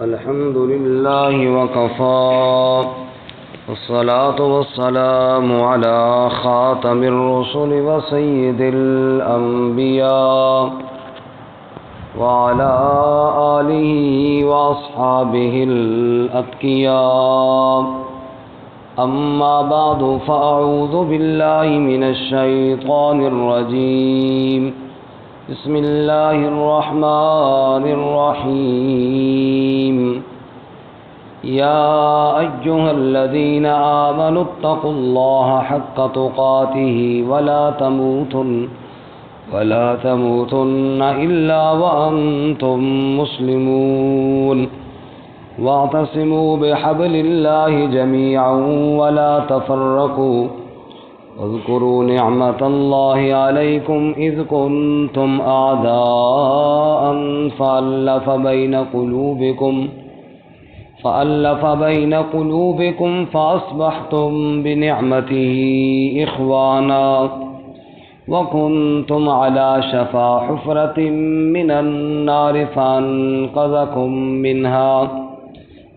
الحمد لله وكفى والصلاة والسلام على خاتم الرسل وسيد الأنبياء وعلى آله وأصحابه الأتقياء أما بعد فأعوذ بالله من الشيطان الرجيم بسم الله الرحمن الرحيم يا أيها الذين آمنوا اتقوا الله حق تقاته ولا تموتن إلا وأنتم مسلمون واعتصموا بحبل الله جميعا ولا تفرقوا واذكروا نعمة الله عليكم إذ كنتم أعداء فألف بين قلوبكم فأصبحتم بنعمته إخوانا وكنتم على شفا حفرة من النار فأنقذكم منها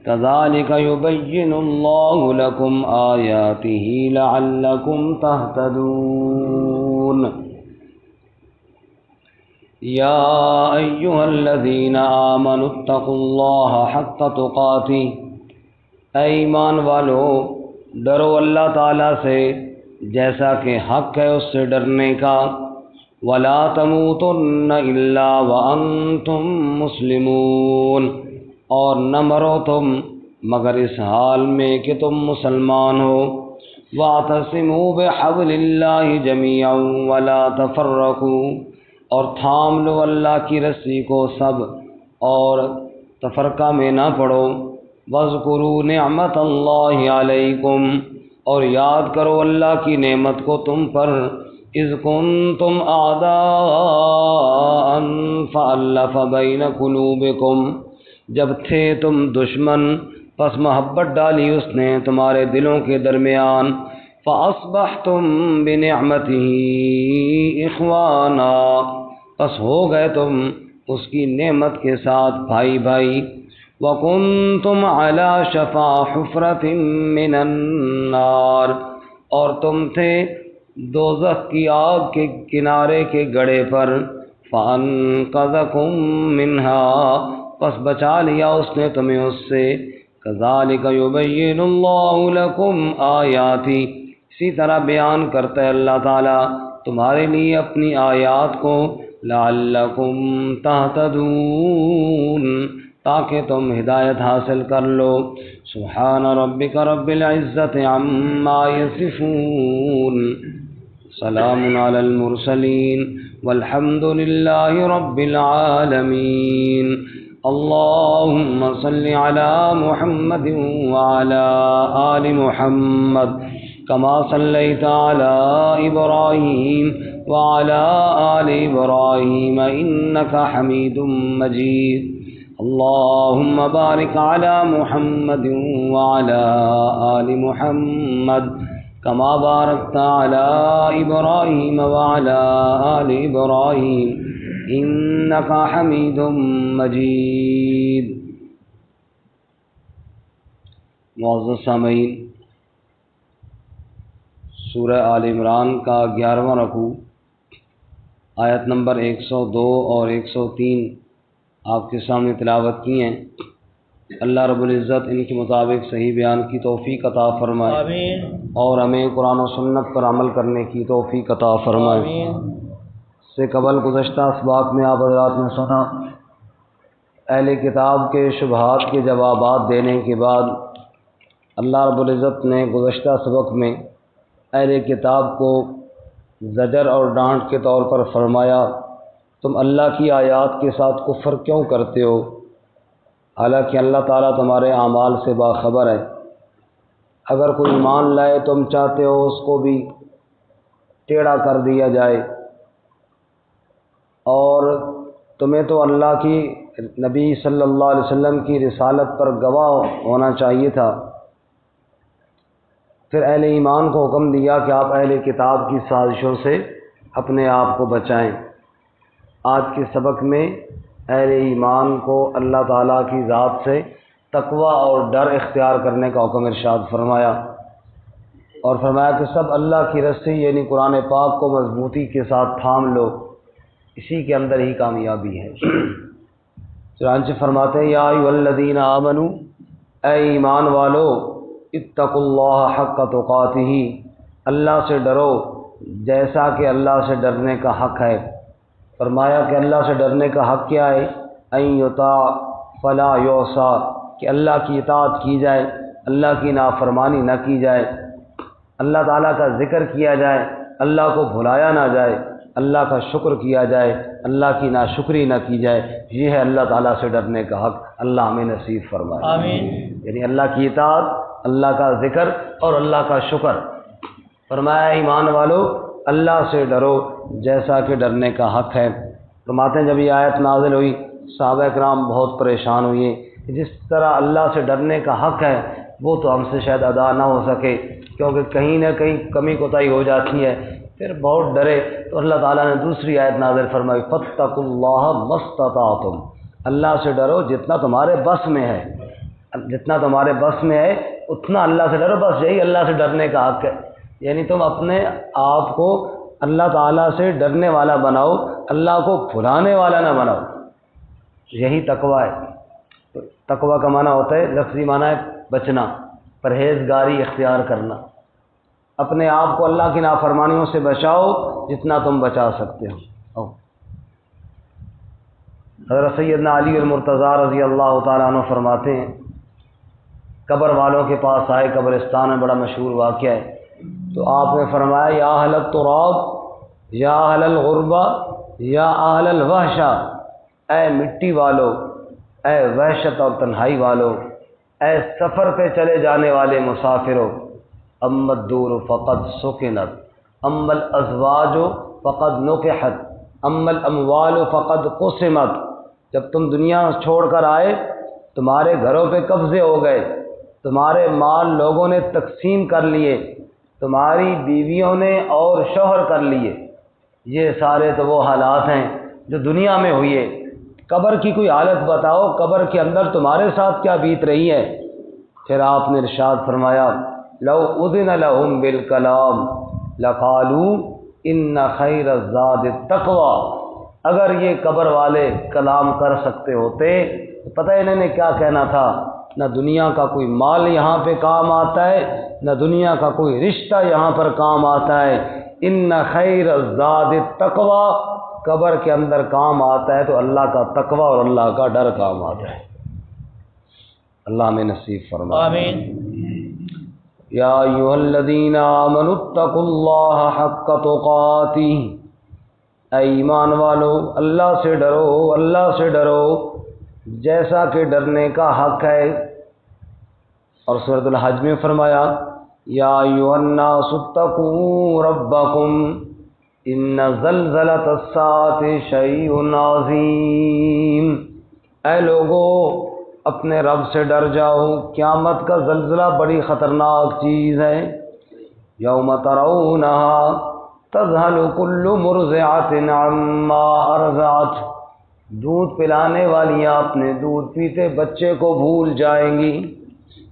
كذلك يبين الله لكم آياته لعلكم تهتدون يا أيها الذين آمنوا اتقوا الله حق تقاته اے ایمان والو ڈرو اللہ تعالیٰ سے جیسا کہ حق ہے اس سے ڈرنے کا ولا تموتن الا وانتم مسلمون اور نہ مرو تم مگر اس حال میں کہ تم مسلمان ہو واعتصموا بحبل اللہ جميعا ولا تفرقوا اور تھام لو اللہ کی رسی کو سب اور تفرقہ میں نہ پڑو واذکروا نعمت اللہ علیکم اور یاد کرو اللہ کی نعمت کو تم پر اذ کنتم اعداء فألف بین قلوبکم جب تھے تم دشمن پس محبت ڈالی اس نے تمہارے دلوں کے درمیان فأصبحتم بنعمته اخوانا پس ہو گئے تم اس کی نعمت کے ساتھ بھائی بھائی وَكُنْتُمْ عَلَى شَفَا حُفْرَةٍ مِّنَ النَّارِ اور تم تھے دوزخ کی آگ کے کنارے کے گڑھے پر فَأَنْقَذَكُمْ مِنْهَا پس بچا لیا اس نے تمہیں اس سے كَذَلِكَ يُبَيِّنُ اللَّهُ لَكُمْ آيَاتِهِ اسی طرح بیان کرتا ہے اللہ تعالیٰ تمہارے لیے اپنی آیات کو لَعَلَّكُمْ تَهْتَدُونَ تاکہ تم ہدایت حاصل کر لو سبحان ربک رب العزت عما یصفون سلام علی المرسلین والحمد للہ رب العالمین اللہم صل علی محمد وعلی آل محمد کما صلیت علی ابراہیم وعلی آل ابراہیم انک حمید مجید اللهم بارك على محمد وعلى آل محمد كما باركت على إبراهيم وعلى آل إبراهيم إنك حميد مجيد معزز سامعین سورہ آل عمران کا 11واں رکوع آیت نمبر 102 اور 103 آپ کے سامنے تلاوت کی ہیں اللہ رب العزت ان کے مطابق صحیح بیان کی توفیق عطا فرمائے آمین اور ہمیں قرآن و سنت پر عمل کرنے کی توفیق عطا فرمائے آمین سے قبل گزشتہ اسباق میں آپ حضرات نے سنا اہل کتاب کے شبہات کے جوابات دینے کے بعد اللہ رب العزت نے گزشتہ سبق میں اہل کتاب کو زجر اور ڈانٹ کے طور پر فرمایا تم اللہ کی آیات کے ساتھ کفر کیوں کرتے ہو حالانکہ اللہ تعالیٰ تمہارے اعمال سے باخبر ہے اگر کوئی ایمان لائے تم چاہتے ہو اس کو بھی ٹیڑھا کر دیا جائے اور تمہیں تو اللہ کی نبی صلی اللہ علیہ وسلم کی رسالت پر گواہ ہونا چاہیے تھا پھر اہل ایمان کو حکم دیا کہ آپ اہل کتاب کی سازشوں سے اپنے آپ کو بچائیں۔ آج کے سبق میں اہل ایمان کو اللہ تعالیٰ کی ذات سے تقوی اور ڈر اختیار کرنے کا حکم ارشاد فرمایا، اور فرمایا کہ سب اللہ کی رسی یعنی قرآن پاک کو مضبوطی کے ساتھ تھام لو، اسی کے اندر ہی کامیابی ہے۔ چنانچہ فرماتے ہیں یا ایھا الذین آمنوا، اے ایمان والو، اتقوا اللہ حق تقاتہ، اللہ سے ڈرو جیسا کہ اللہ سے ڈرنے کا حق ہے۔ فرمایا کہ اللہ سے ڈرنے کا حق کیا ہے؟ ان یطاع فلا یعصی، کہ اللہ کی اطاعت کی جائے، اللہ کی نافرمانی نہ کی جائے، اللہ تعالیٰ کا ذکر کیا جائے، اللہ کو بھلایا نہ جائے، اللہ کا شکر کیا جائے، اللہ کی ناشکری نہ کی جائے۔ یہ ہے اللہ تعالیٰ سے ڈرنے کا حق، اللہ ہمیں نصیب فرمائے۔ آمین۔ یعنی اللہ کی اطاعت، اللہ کا ذکر اور اللہ کا شکر۔ فرمایا ایمان والو اللہ سے ڈرو جیسا کہ ڈرنے کا حق ہے۔ فرماتے ہیں جب یہ آیت نازل ہوئی صحابہ کرام بہت پریشان ہوئے، جس طرح اللہ سے ڈرنے کا حق ہے وہ تو ہم سے شاید ادا نہ ہو سکے، کیونکہ کہیں نہ کہیں کمی کوتاہی ہو جاتی ہے، پھر بہت ڈرے تو اللہ تعالیٰ نے دوسری آیت نازل فرمائی فاتقوا اللہ ما استطعتم، اللہ سے ڈرو جتنا تمہارے بس میں ہے، جتنا تمہارے بس میں ہے اتنا اللہ سے ڈرو، بس یہی اللہ سے ڈرنے کا حق ہے۔ یعنی تم اپنے آپ کو اللہ تعالیٰ سے ڈرنے والا بناؤ، اللہ کو بھلانے والا نہ بناؤ، یہی تقوی ہے۔ تقوی کا معنی ہوتا ہے، لفظی معنی ہے بچنا، پرہیزگاری اختیار کرنا، اپنے آپ کو اللہ کی نافرمانیوں سے بچاؤ جتنا تم بچا سکتے ہو۔ حضرت سیدنا علی المرتضیٰ رضی اللہ تعالیٰ عنہ فرماتے ہیں قبر والوں کے پاس آئے، قبرستان میں بڑا مشہور واقعہ ہے، تو آپ نے فرمایا یا اہل التراب یا اہل الغربہ یا اہل الوحشہ، اے مٹی والو، اے وحشت اور تنہائی والو، اے سفر پہ چلے جانے والے مسافروں، اما الدور فقد سکنت، اما الازواج فقد نکحت، اما الاموال فقد قسمت، جب تم دنیا چھوڑ کر آئے تمہارے گھروں پہ قبضے ہو گئے، تمہارے مال لوگوں نے تقسیم کر لیے، تمہاری بیویوں نے اور شوہر کر لیے، یہ سارے تو وہ حالات ہیں جو دنیا میں ہوئے۔ قبر کی کوئی حالت بتاؤ، قبر کے اندر تمہارے ساتھ کیا بیت رہی ہے؟ پھر آپ نے ارشاد فرمایا لو اذن لهم بالکلام لقالوا ان خیر الزاد التقوی، اگر یہ قبر والے کلام کر سکتے ہوتے تو پتہ انہوں نے کیا کہنا تھا، نہ دنیا کا کوئی مال یہاں پہ کام آتا ہے، نہ دنیا کا کوئی رشتہ یہاں پر کام آتا ہے، ان خیر الزاد التقوی، قبر کے اندر کام آتا ہے تو اللہ کا تقوی اور اللہ کا ڈر کام آتا ہے۔ اللہ ہمیں نصیب فرمائے۔ آمین۔ یا ایھا الذین آمنوا اتقوا اللہ حق تقاتہ، اے ایمان والو اللہ سے ڈرو، اللہ سے ڈرو جیسا کہ ڈرنے کا حق ہے۔ اور سورۃ الحج میں فرمایا یا ایھا الناس اتقوا ربکم ان زلزلۃ الساعۃ شیء عظیم، اے لوگو اپنے رب سے ڈر جاؤ، قیامت کا زلزلہ بڑی خطرناک چیز ہے۔ یوم ترونھا تذہل کل مرضعۃ عما ارضعت، دودھ پلانے والیاں اپنے دودھ پیتے بچے کو بھول جائیں گی۔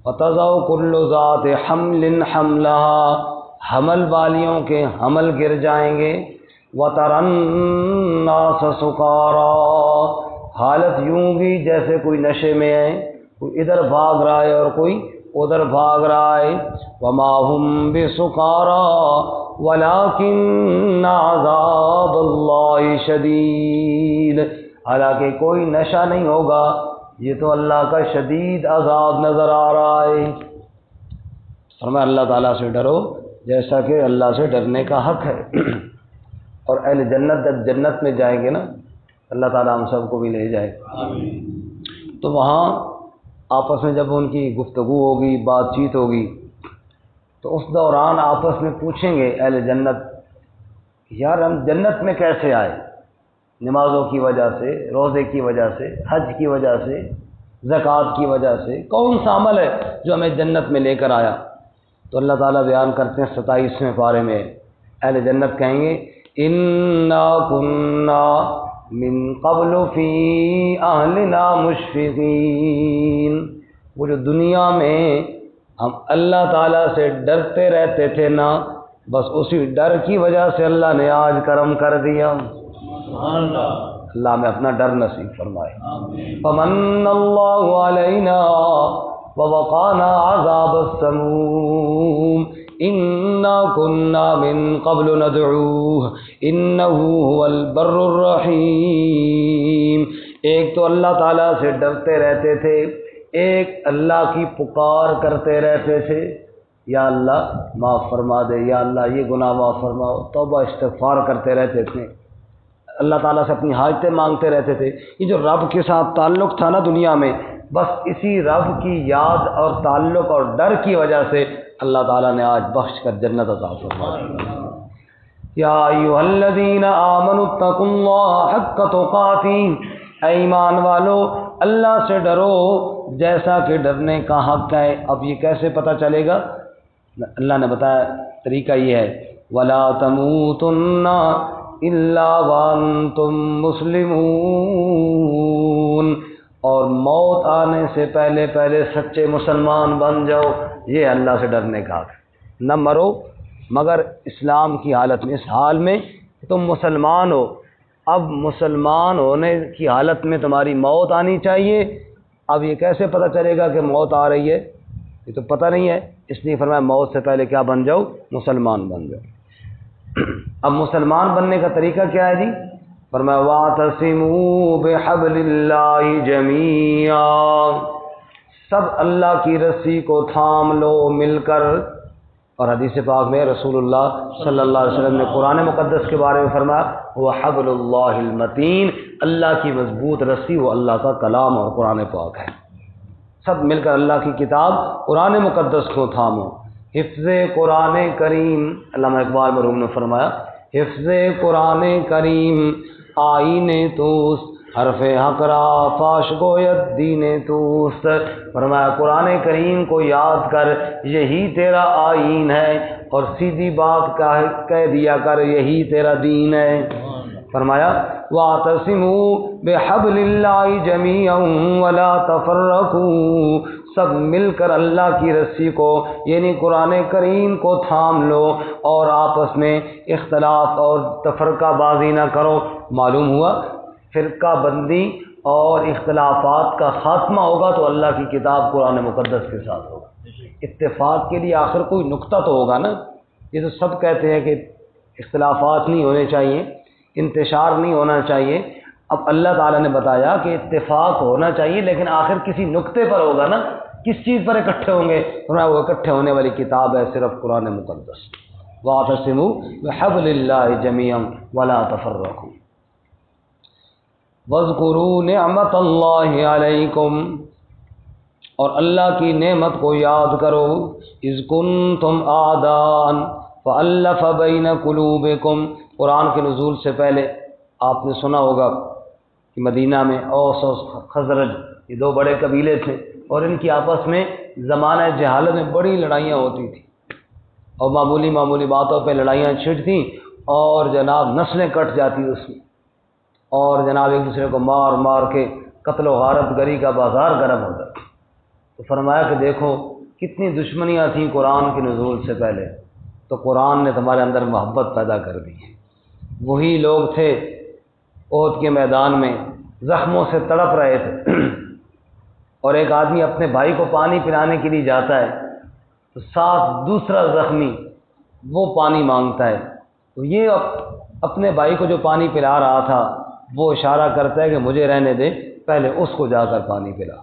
وتضع کل ذات حمل حملها، حمل والیوں کے حمل گر جائیں گے۔ وتری الناس سکارى، حالت یوں بھی جیسے کوئی نشے میں ہے، کوئی ادھر بھاگ رہا ہے اور کوئی ادھر بھاگ رہا ہے۔ وما هم بسکارى ولكن عذاب اللہ شدید، حالانکہ کوئی نشہ نہیں ہوگا، یہ تو اللہ کا شدید عذاب نظر آ رہا ہے۔ فرمایا اللہ تعالیٰ سے ڈرو جیسا کہ اللہ سے ڈرنے کا حق ہے۔ اور اہل جنت جب جنت میں جائیں گے نا، اللہ تعالیٰ ہم سب کو بھی لے جائے، تو وہاں آپس میں جب ان کی گفتگو ہوگی، بات چیت ہوگی، تو اس دوران آپس میں پوچھیں گے اہل جنت یار ہم جنت میں کیسے آئے، نمازوں کی وجہ سے، روزے کی وجہ سے، حج کی وجہ سے، زکوٰۃ کی وجہ سے، کون سا عمل ہے جو ہمیں جنت میں لے کر آیا؟ تو اللہ تعالیٰ بیان کرتے ہیں 27ویں پارے میں، اہل جنت کہیں گے انا کننا من قبل فی اہلنا مشفقین، وہ جو دنیا میں ہم اللہ تعالیٰ سے ڈرتے رہتے تھے نا، بس اسی ڈر کی وجہ سے اللہ نے آج کرم کر دیا۔ اللہ میں اپنا ڈر نصیب فرمائے۔ فمن اللہ علینا ووقانا عذاب السموم انا كنا من قبل ندعوه انه هو البر الرحیم۔ ایک تو اللہ تعالیٰ سے ڈرتے رہتے تھے، ایک اللہ کی پکار کرتے رہتے تھے، یا اللہ معاف فرما دے، یا اللہ یہ گناہ معاف فرماؤ، توبہ استغفار کرتے رہتے تھے، اللہ تعالیٰ سے اپنی حاجتیں مانگتے رہتے تھے۔ یہ جو رب کے ساتھ تعلق تھا نا دنیا میں، بس اسی رب کی یاد اور تعلق اور ڈر کی وجہ سے اللہ تعالیٰ نے آج بخش کر جنت عطا فرما دی۔ یا ایھا الذین آمنوا اتقوا اللہ حق تقاتہ، اے ایمان والو اللہ سے ڈرو جیسا کہ ڈرنے کا حق ہے۔ اب یہ کیسے پتہ چلے گا؟ اللہ نے بتایا طریقہ یہ ہے، ولا تموتن الا وانتم مسلمون، اور موت آنے سے پہلے پہلے سچے مسلمان بن جاؤ، یہ اللہ سے ڈرنے کا حق ہے۔ نہ مرو مگر اسلام کی حالت میں، اس حال میں تم مسلمان ہو، اب مسلمان ہونے کی حالت میں تمہاری موت آنی چاہیے۔ اب یہ کیسے پتہ چلے گا کہ موت آ رہی ہے؟ یہ تو پتہ نہیں ہے، اس لیے فرمایا موت سے پہلے کیا بن جاؤ؟ مسلمان بن جاؤ۔ اب مسلمان بننے کا طریقہ کیا ہے جی؟ فرمایا وَاعْتَصِمُوا بِحَبْلِ اللَّهِ جَمِيعًا، سب اللہ کی رسی کو تھام لو مل کر۔ اور حدیث پاک میں رسول اللہ صلی اللہ علیہ وسلم نے قرآن مقدس کے بارے میں فرمایا وَحَبْلُ اللَّهِ الْمَتِينُ، اللہ کی مضبوط رسی وہ اللہ کا کلام اور قرآن پاک ہے۔ سب مل کر اللہ کی کتاب قرآن مقدس کو تھامو۔ حفظ قرآن کریم، علامہ اقبال مرحوم نے فرمایا حفظ قرآن کریم آئین توست، حرف حق را فاش گوید دین توست۔ فرمایا قرآن کریم کو یاد کر، یہی تیرا آئین ہے، اور سیدھی بات کہہ دیا کر، یہی تیرا دین ہے۔ فرمایا وَاعْتَصِمُوا بِحَبْلِ اللَّهِ جَمِيعًا وَلَا تَفَرَّقُوا، سب مل کر اللہ کی رسی کو یعنی قرآن کریم کو تھام لو اور آپس میں اختلاف اور تفرقہ بازی نہ کرو۔ معلوم ہوا فرقہ بندی اور اختلافات کا خاتمہ ہوگا تو اللہ کی کتاب قرآن مقدس کے ساتھ ہوگا۔ اتفاق کے لیے آخر کوئی نقطہ تو ہوگا نا۔ یہ تو سب کہتے ہیں کہ اختلافات نہیں ہونے چاہیے، انتشار نہیں ہونا چاہیے۔ اب اللہ تعالیٰ نے بتایا کہ اتفاق ہونا چاہیے، لیکن آخر کسی نقطے پر ہوگا نا، کس چیز پر اکٹھے ہوں گے؟ وہ اکٹھے ہونے والی کتاب ہے صرف قرآن مقدس۔ وَاعْتَصِمُوا بِحَبْلِ اللَّهِ جَمِيعًا وَلَا تَفَرَّقُوا وَاذْكُرُوا نِعْمَتَ اللَّهِ عَلَيْكُمْ، اور اللہ کی نعمت کو یاد کرو، اذ کنتم اعداء فألف بین قلوبکم۔ قرآن کے نزول سے پہلے آپ نے سنا ہوگا کہ مدینہ میں اوس اور خزرج یہ دو بڑے قبیلے تھے، اور ان کی آپس میں زمانہ جہالت میں بڑی لڑائیاں ہوتی تھیں، اور معمولی باتوں پہ لڑائیاں چھڑتیں، اور جناب نسلیں کٹ جاتی اس میں، اور جناب ایک دوسرے کو مار مار کے قتل و غارت گری کا بازار گرم ہوتا۔ تو فرمایا کہ دیکھو کتنی دشمنیاں تھیں قرآن کے نزول سے پہلے، تو قرآن نے تمہارے اندر محبت پیدا کر دی ہے۔ وہی لوگ تھے احد کے میدان میں زخموں سے تڑپ رہے تھے، اور ایک آدمی اپنے بھائی کو پانی پلانے کے لیے جاتا ہے تو ساتھ دوسرا زخمی وہ پانی مانگتا ہے، تو یہ اپنے بھائی کو جو پانی پلا رہا تھا وہ اشارہ کرتا ہے کہ مجھے رہنے دے، پہلے اس کو جا کر پانی پلا۔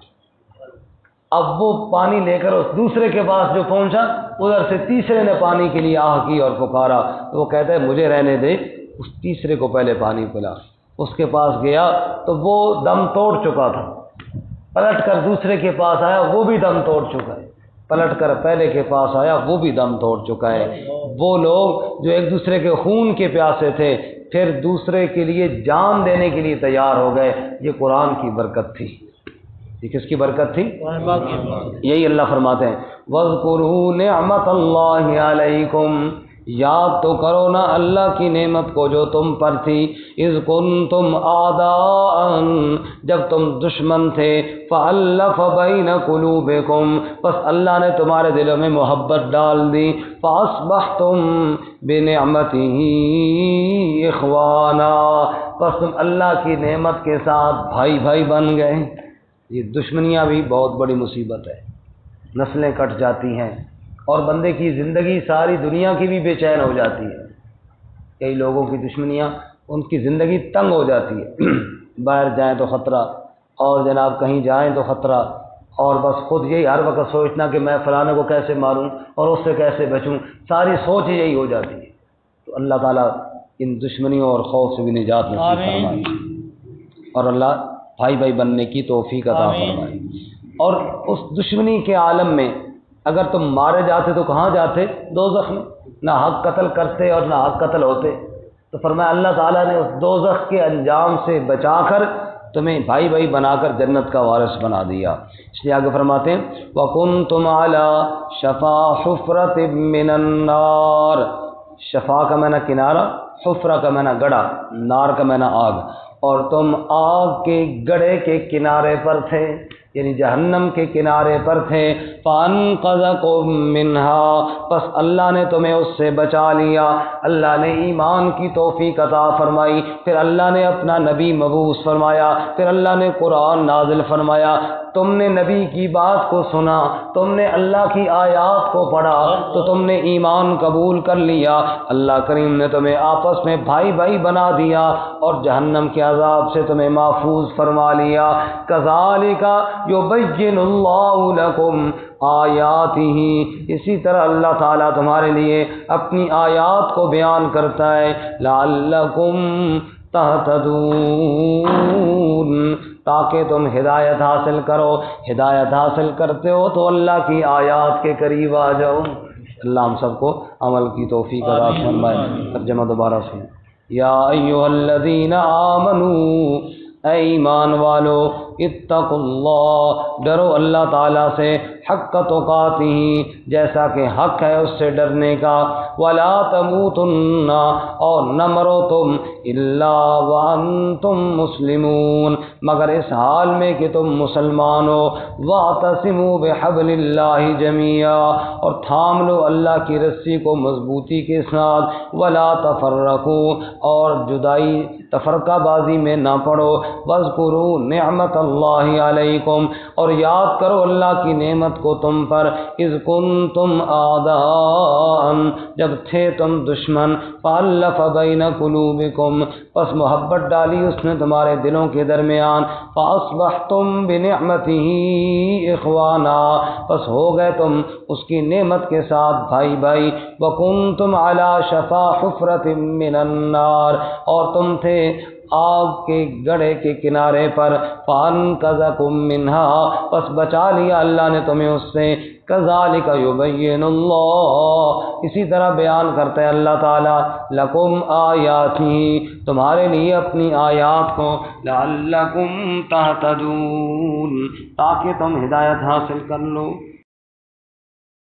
اب وہ پانی لے کر اس دوسرے کے پاس جو پہنچا، ادھر سے تیسرے نے پانی کے لیے آہ کی اور پکارا، تو وہ کہتا ہے مجھے رہنے دے، اس تیسرے کو پہلے پانی پلا۔ اس کے پاس گیا تو وہ دم توڑ چکا تھا، پلٹ کر دوسرے کے پاس آیا، وہ بھی دم توڑ چکا ہے، پلٹ کر پہلے کے پاس آیا، وہ بھی دم توڑ چکا ہے۔ وہ لوگ جو ایک دوسرے کے خون کے پیاسے تھے، پھر دوسرے کے لیے جان دینے کے لیے تیار ہو گئے۔ یہ قرآن کی برکت تھی۔ یہ کس کی برکت تھی؟ یہی اللہ فرماتے ہیں وَاذْكُرُوا نِعْمَتَ اللَّهِ عَلَيْكُمْ، یاد تو کرو نا اللہ کی نعمت کو جو تم پر تھی، اذ کنتم اعداء، جب تم دشمن تھے، فالف بین قلوبکم، بس اللہ نے تمہارے دلوں میں محبت ڈال دی، فاصبحتم بنعمتہ اخوانا، بس تم اللہ کی نعمت کے ساتھ بھائی بھائی بن گئے۔ یہ دشمنیاں بھی بہت بڑی مصیبت ہے، نسلیں کٹ جاتی ہیں اور بندے کی زندگی ساری دنیا کی بھی بے چین ہو جاتی ہے۔ کئی لوگوں کی دشمنیاں ان کی زندگی تنگ ہو جاتی ہے، باہر جائیں تو خطرہ، اور جناب کہیں جائیں تو خطرہ، اور بس خود یہی ہر وقت سوچنا کہ میں فلانے کو کیسے ماروں اور اس سے کیسے بچوں، ساری سوچ یہی ہو جاتی ہے۔ تو اللہ تعالیٰ ان دشمنیوں اور خوف سے بھی نجات نصیب فرمائے، اور اللہ بھائی بھائی بننے کی توفیق عطا فرمائے۔ اور اس دشمنی کے عالم میں اگر تم مارے جاتے تو کہاں جاتے؟ دوزخ میں، نہ حق قتل کرتے اور نہ حق قتل ہوتے۔ تو فرمایا اللہ تعالیٰ نے اس دوزخ کے انجام سے بچا کر تمہیں بھائی بھائی بنا کر جنت کا وارث بنا دیا۔ اس لیے آگے فرماتے ہیں وَكُنْتُمْ عَلَى شَفَا حُفْرَةٍ مِّنَ النَّارِ، شفا کا معنی کنارہ، حفرہ کا معنی گڑھا، نار کا معنی آگ، اور تم آگ کے گڑھے کے کنارے پر تھے، یعنی جہنم کے کنارے پر تھے، فَأَنْقَذَكُم مِّنْهَا، پس اللہ نے تمہیں اس سے بچا لیا، اللہ نے ایمان کی توفیق عطا فرمائی، پھر اللہ نے اپنا نبی مبعوث فرمایا، پھر اللہ نے قرآن نازل فرمایا، تم نے نبی کی بات کو سنا، تم نے اللہ کی آیات کو پڑھا تو تم نے ایمان قبول کر لیا، اللہ کریم نے تمہیں آپس میں بھائی بھائی بنا دیا اور جہنم کے عذاب سے تمہیں محفوظ فرما لیا۔ کذالک یبین اللہ لکم آیاتہ، اسی طرح اللہ تعالیٰ تمہارے لیے اپنی آیات کو بیان کرتا ہے، لعلکم تہتدون، تاکہ تم ہدایت حاصل کرو، ہدایت حاصل کرتے ہو تو اللہ کی آیات کے قریب آ جاؤ۔ اللہ ہم سب کو عمل کی توفیق عطا فرمائے۔ ترجمہ دوبارہ سنیں، یا ایھا الذین آمنوا، اے ایمان والو، اتقوا اللہ، ڈرو اللہ تعالیٰ سے، حق تقاتہ، جیسا کہ حق ہے اس سے ڈرنے کا، ولا تموتن، اور نہ مرو تم، الا وانتم مسلمون، مگر اس حال میں کہ تم مسلمان ہو، واعتصموا بحبل اللہ جميعا، اور تھام لو اللہ کی رسی کو مضبوطی کے ساتھ، ولا تفرقوا، اور جدائی تفرقہ بازی میں نہ پڑو، واذکروا نعمت اللہ علیکم، اور یاد کرو اللہ کی نعمت کو تم پر، اذ کنتم اعداء، جب تھے تم دشمن، فالف بین قلوبکم، پس محبت ڈالی اس نے تمہارے دلوں کے درمیان، فاصبحتم بنعمتہ اخوانا، پس ہو گئے تم اس کی نعمت کے ساتھ بھائی بھائی، وکنتم علی شفا حفرۃ من النار، اور تم تھے آگ کے گڑھے کے کنارے پر، فانقذکم منہا، پس بچا لیا اللہ نے تمہیں اس سے، کذالک یبین اللہ، اسی طرح بیان کرتے ہیں اللہ تعالیٰ، لکم آیاتہ، تمہارے لیے اپنی آیات کو، لعلکم تہتدون، تاکہ تم ہدایت حاصل کر لو۔